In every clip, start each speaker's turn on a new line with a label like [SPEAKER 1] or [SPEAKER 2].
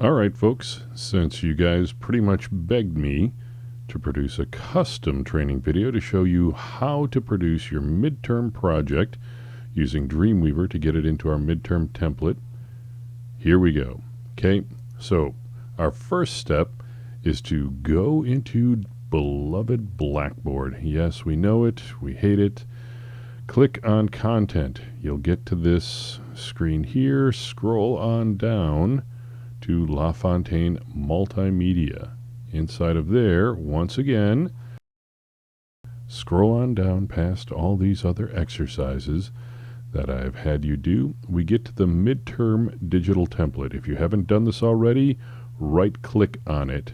[SPEAKER 1] Alright folks, since you guys pretty much begged me to produce a custom training video to show you how to produce your midterm project using Dreamweaver to get it into our midterm template, here we go. Okay, so our first step is to go into beloved Blackboard. Yes, we know it, we hate it. Click on Content. You'll get to this screen here, scroll on down to LaFontaine Multimedia. Inside of there, once again, scroll on down past all these other exercises that I've had you do. We get to the midterm digital template. If you haven't done this already, right click on it.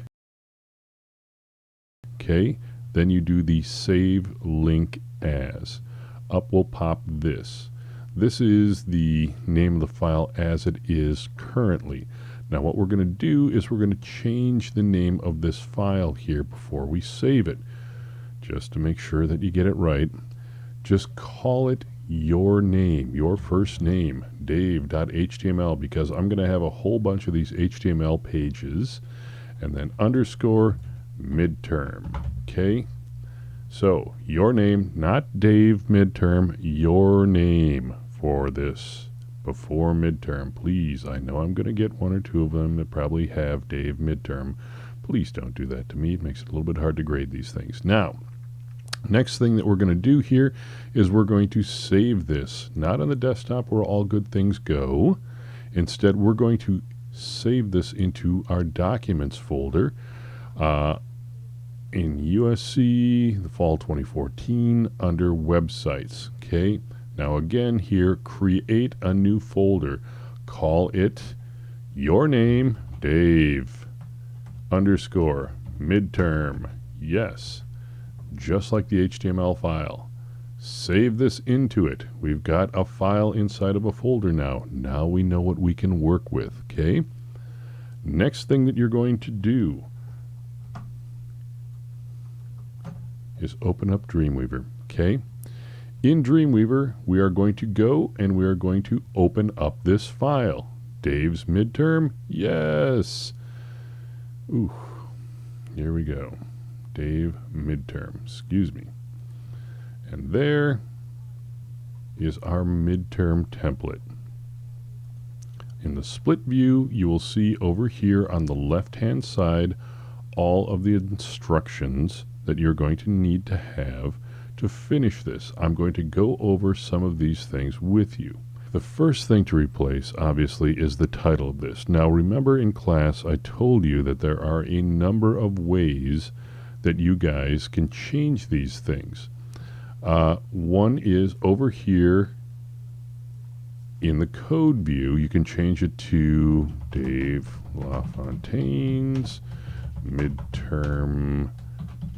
[SPEAKER 1] Okay, then you do the Save Link As. Up will pop this. This is the name of the file as it is currently. Now what we're going to do is we're going to change the name of this file here before we save it. Just to make sure that you get it right, just call it your name, your first name, dave.html, because I'm going to have a whole bunch of these HTML pages, and then underscore midterm. Okay? So, your name, not Dave midterm, your name for this before midterm. Please, I know I'm going to get one or two of them that probably have Dave midterm. Please don't do that to me. It makes it a little bit hard to grade these things. Now, next thing that we're going to do here is we're going to save this. Not on the desktop where all good things go. Instead, we're going to save this into our Documents folder. In USC, the fall 2014, under Websites. Okay, now again here, create a new folder. Call it your name, Dave, underscore midterm. Yes, just like the HTML file. Save this into it. We've got a file inside of a folder now. Now we know what we can work with. Okay, next thing that you're going to do is open up Dreamweaver. Okay, in Dreamweaver we are going to go and we are going to open up this file. Dave's midterm. Yes. Ooh, here we go. Dave midterm. Excuse me. And there is our midterm template. In the split view, you will see over here on the left-hand side all of the instructions that you're going to need to have to finish this. I'm going to go over some of these things with you. The first thing to replace, obviously, is the title of this. Now, remember in class I told you that there are a number of ways that you guys can change these things. One is over here in the code view. You can change it to Dave LaFontaine's midterm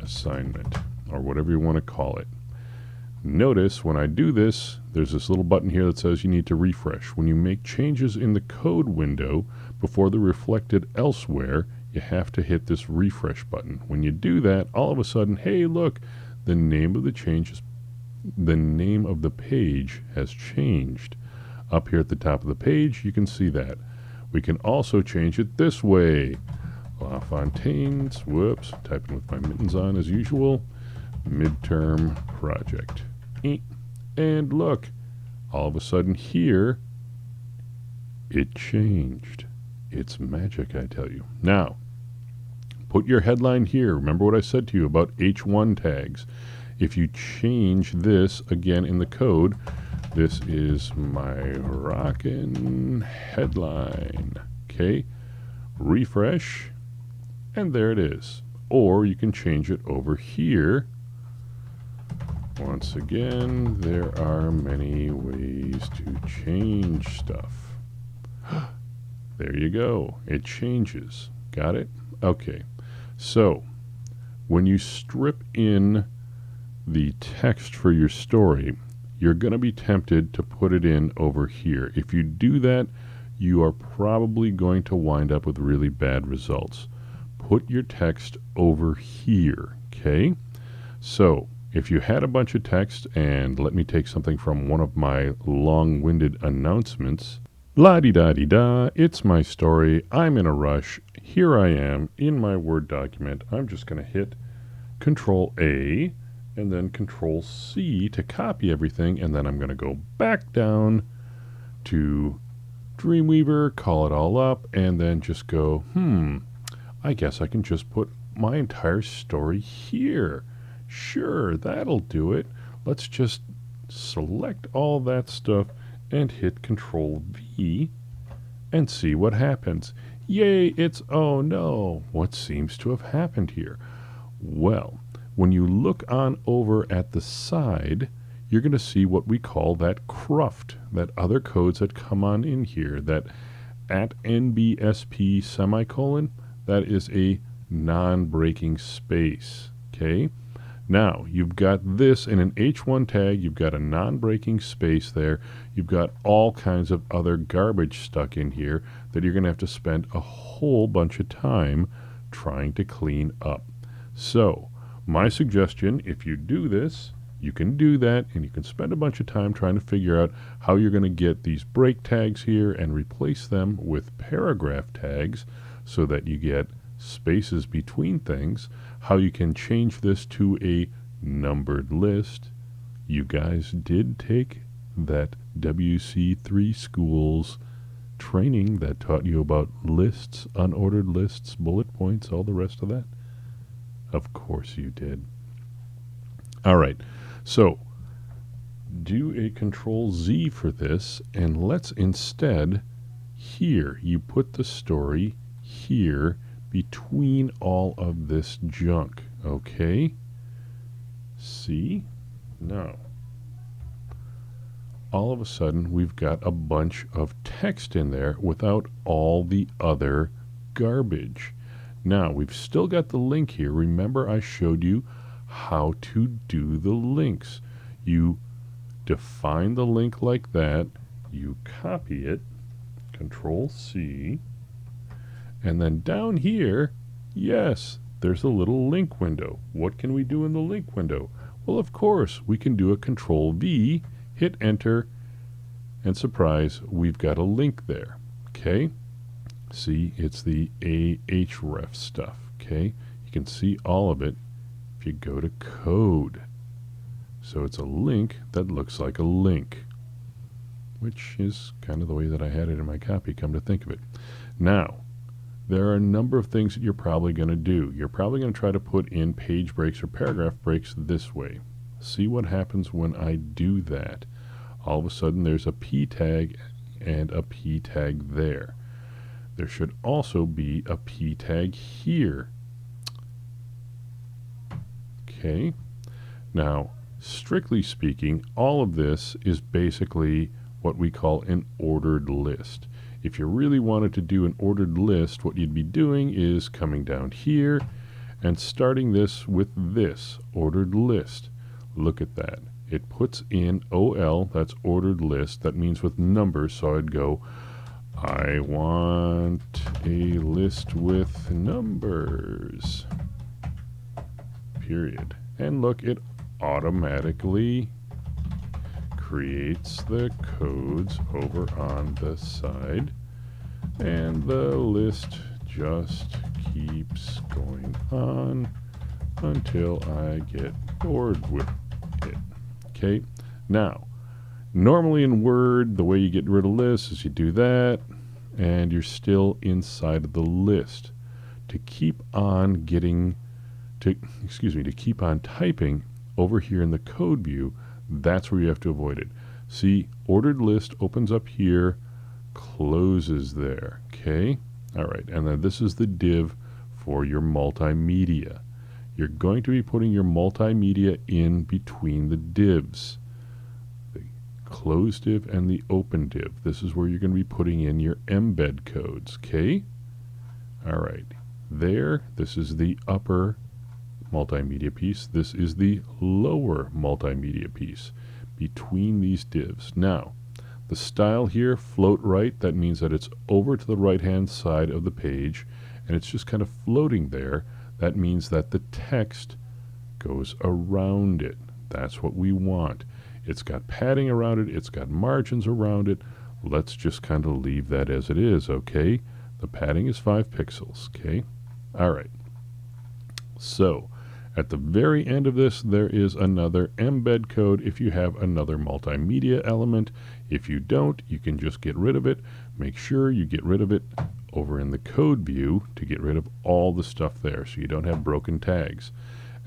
[SPEAKER 1] assignment, or whatever you want to call it. Notice when I do this, there's this little button here that says you need to refresh. When you make changes in the code window before they're reflected elsewhere, you have to hit this refresh button. When you do that, all of a sudden, hey, look, the name of the page has changed. Up here at the top of the page, you can see that. We can also change it this way. LaFontaine's, whoops, typing with my mittens on as usual, midterm project. And look, all of a sudden here, it changed. It's magic, I tell you. Now, put your headline here. Remember what I said to you about H1 tags. If you change this again in the code, this is my rockin' headline. Okay, refresh. And there it is. Or you can change it over here. Once again, there are many ways to change stuff. There you go. It changes. Got it? Okay. So, when you strip in the text for your story, you're going to be tempted to put it in over here. If you do that, you are probably going to wind up with really bad results. Put your text over here, okay? So, if you had a bunch of text, and let me take something from one of my long-winded announcements, La-di-da-di-da, it's my story. I'm in a rush. Here I am in my Word document. I'm just going to hit Control A and then Control C to copy everything, and then I'm going to go back down to Dreamweaver, call it all up, and then just go, I guess I can just put my entire story here. Sure, that'll do it. Let's just select all that stuff and hit Control V and see what happens. Yay, it's, oh no, what seems to have happened here? Well, when you look on over at the side, you're going to see what we call that cruft, that other codes that come on in here, that at NBSP semicolon, that is a non-breaking space, okay? Now, you've got this in an H1 tag, you've got a non-breaking space there, you've got all kinds of other garbage stuck in here that you're going to have to spend a whole bunch of time trying to clean up. So, my suggestion, if you do this, you can do that, and you can spend a bunch of time trying to figure out how you're going to get these break tags here and replace them with paragraph tags so that you get spaces between things, how you can change this to a numbered list. You guys did take that WC3 schools training that taught you about lists, unordered lists, bullet points, all the rest of that. Of course you did. All right, so do a Control Z for this, and let's instead, here, you put the story here between all of this junk, okay? See? Now, all of a sudden, we've got a bunch of text in there without all the other garbage. Now, we've still got the link here. Remember, I showed you how to do the links. You define the link like that, you copy it, Control C, and then down here, yes, there's a little link window. What can we do in the link window? Well, of course, we can do a Control V, hit Enter, and surprise, we've got a link there, okay? See, it's the Ahref stuff, okay? You can see all of it if you go to Code. So it's a link that looks like a link, which is kind of the way that I had it in my copy, come to think of it. Now, there are a number of things that you're probably going to do. You're probably going to try to put in page breaks or paragraph breaks this way. See what happens when I do that. All of a sudden there's a P tag and a P tag there. There should also be a P tag here. Okay. Now, strictly speaking, all of this is basically what we call an ordered list. If you really wanted to do an ordered list, what you'd be doing is coming down here and starting this with this ordered list. Look at that. It puts in OL, that's ordered list. That means with numbers, so I'd go, I want a list with numbers, period. And look, it automatically creates the codes over on the side, and the list just keeps going on until I get bored with it. Okay, now normally in Word the way you get rid of lists is you do that and you're still inside of the list. To keep on to keep on typing over here in the code view, that's where you have to avoid it. See, ordered list opens up here, closes there, okay? All right, and then this is the div for your multimedia. You're going to be putting your multimedia in between the divs, the close div and the open div. This is where you're going to be putting in your embed codes, okay? All right, there, this is the upper multimedia piece. This is the lower multimedia piece between these divs. Now, the style here, float right, that means that it's over to the right-hand side of the page, and it's just kind of floating there. That means that the text goes around it. That's what we want. It's got padding around it. It's got margins around it. let's just kind of leave that as it is, okay? The padding is 5 pixels, okay? All right. So at the very end of this, there is another embed code if you have another multimedia element. If you don't, you can just get rid of it. Make sure you get rid of it over in the code view to get rid of all the stuff there so you don't have broken tags.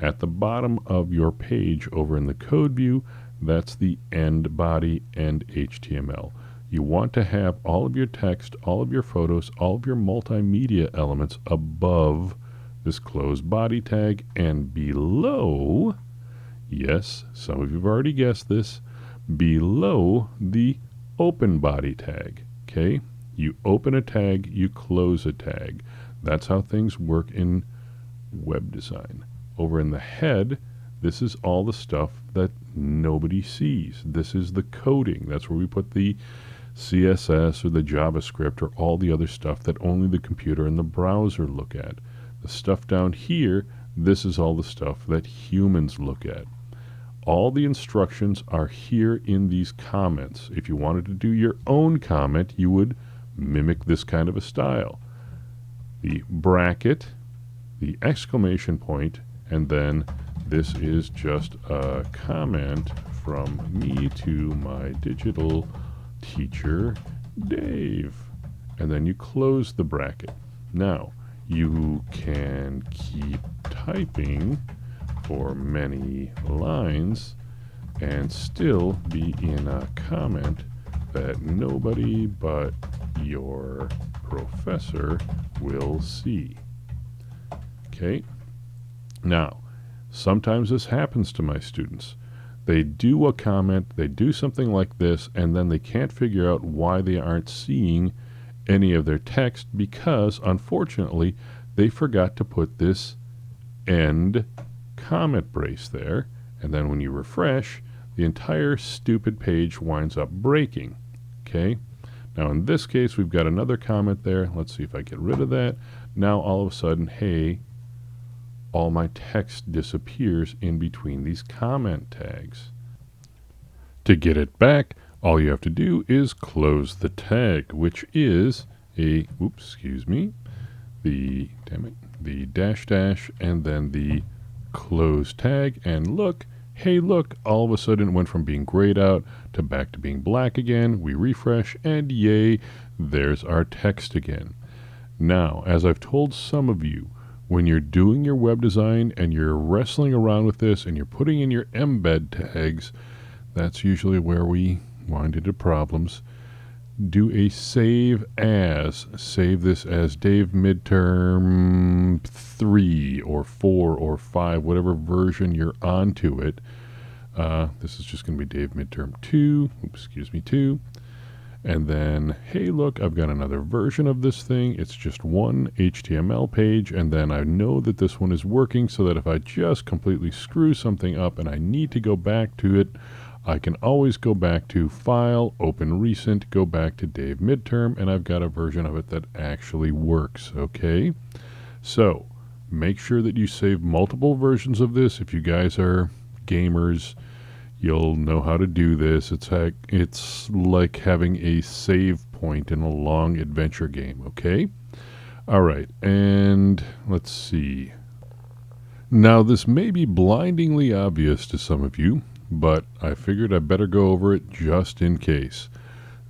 [SPEAKER 1] At the bottom of your page over in the code view, that's the end body and HTML. You want to have all of your text, all of your photos, all of your multimedia elements above this closed body tag, and below, yes, some of you have already guessed this, below the open body tag, okay? You open a tag, you close a tag. That's how things work in web design. Over in the head, this is all the stuff that nobody sees. This is the coding. That's where we put the CSS or the JavaScript or all the other stuff that only the computer and the browser look at. The stuff down here, this is all the stuff that humans look at. All the instructions are here in these comments. If you wanted to do your own comment, you would mimic this kind of a style. The bracket, the exclamation point, and then this is just a comment from me to my digital teacher, Dave. And then you close the bracket. Now, you can keep typing for many lines and still be in a comment that nobody but your professor will see. Okay? Now, sometimes this happens to my students. They do a comment, they do something like this, and then they can't figure out why they aren't seeing any of their text because, unfortunately, they forgot to put this end comment brace there, and then when you refresh, the entire stupid page winds up breaking. Okay? Now in this case, we've got another comment there. Let's see if I get rid of that. Now all of a sudden, hey, all my text disappears in between these comment tags. To get it back, all you have to do is close the tag, which is a, the dash dash and then the close tag, and look, hey look, all of a sudden it went from being grayed out to back to being black again. We refresh and yay, there's our text again. Now, as I've told some of you, when you're doing your web design and you're wrestling around with this and you're putting in your embed tags, that's usually where we wind into problems. Do a save as. Save this as Dave Midterm 3 or 4 or 5, whatever version you're onto it. This is just going to be Dave Midterm 2. 2. And then, hey, look, I've got another version of this thing. It's just one HTML page, and then I know that this one is working so that if I just completely screw something up and I need to go back to it, I can always go back to File, Open Recent, go back to Dave Midterm, and I've got a version of it that actually works, okay? So, make sure that you save multiple versions of this. If you guys are gamers, you'll know how to do this. It's like having a save point in a long adventure game, okay? All right, and let's see. Now, this may be blindingly obvious to some of you, but I figured I better go over it just in case.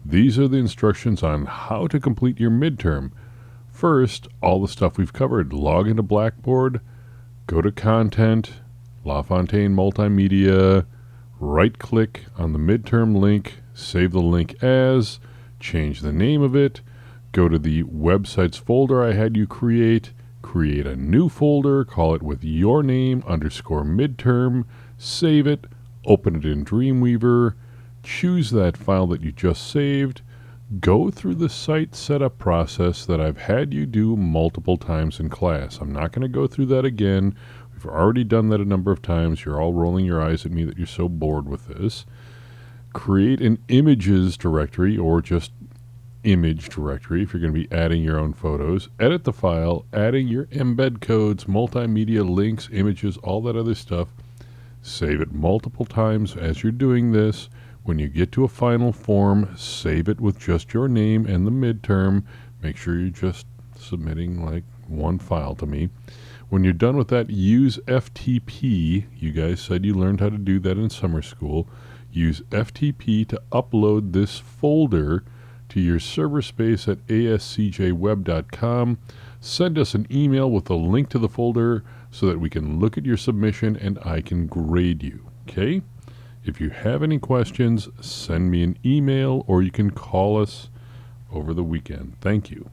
[SPEAKER 1] These are the instructions on how to complete your midterm. First, all the stuff we've covered. Log into Blackboard, go to Content, LaFontaine Multimedia, right-click on the midterm link, save the link as, change the name of it, go to the websites folder I had you create a new folder, call it with your name, _midterm, save it, open it in Dreamweaver, choose that file that you just saved, go through the site setup process that I've had you do multiple times in class. I'm not going to go through that again. We've already done that a number of times. You're all rolling your eyes at me that you're so bored with this. Create an images directory or just image directory if you're going to be adding your own photos. Edit the file, adding your embed codes, multimedia links, images, all that other stuff. Save it multiple times as you're doing this. When you get to a final form, save it with just your name and the midterm. Make sure you're just submitting like one file to me. When you're done with that, use FTP. You guys said you learned how to do that in summer school. Use FTP to upload this folder to your server space at ascjweb.com. Send us an email with a link to the folder so that we can look at your submission and I can grade you. Okay? If you have any questions, send me an email or you can call us over the weekend. Thank you.